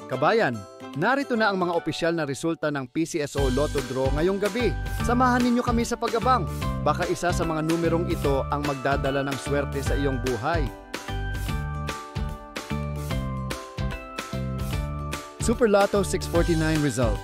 Kabayan, narito na ang mga opisyal na resulta ng PCSO Lotto Draw ngayong gabi. Samahan ninyo kami sa pag-abang. Baka isa sa mga numerong ito ang magdadala ng swerte sa iyong buhay. Super Lotto 649 result.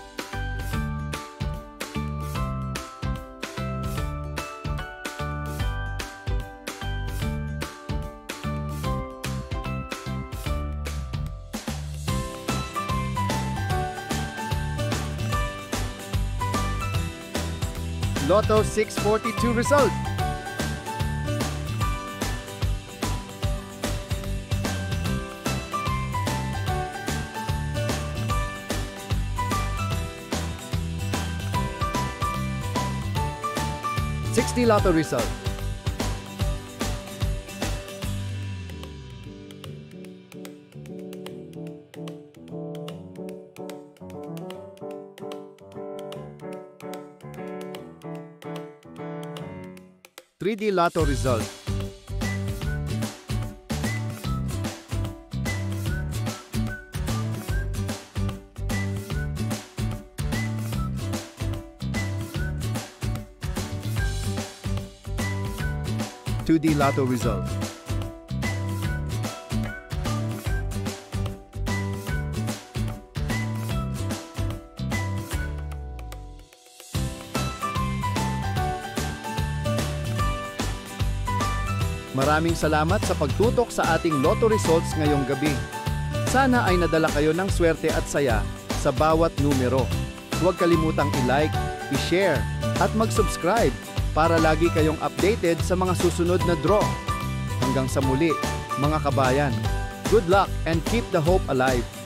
Lotto 642 result. $60 Lotto result. $3D Lotto result. $2D Lotto result. Maraming salamat sa pagtutok sa ating Lotto results ngayong gabi. Sana ay nadala kayo ng swerte at saya sa bawat numero. Huwag kalimutang i-like, i-share at mag-subscribe para lagi kayong updated sa mga susunod na draw. Hanggang sa muli, mga kabayan. Good luck and keep the hope alive!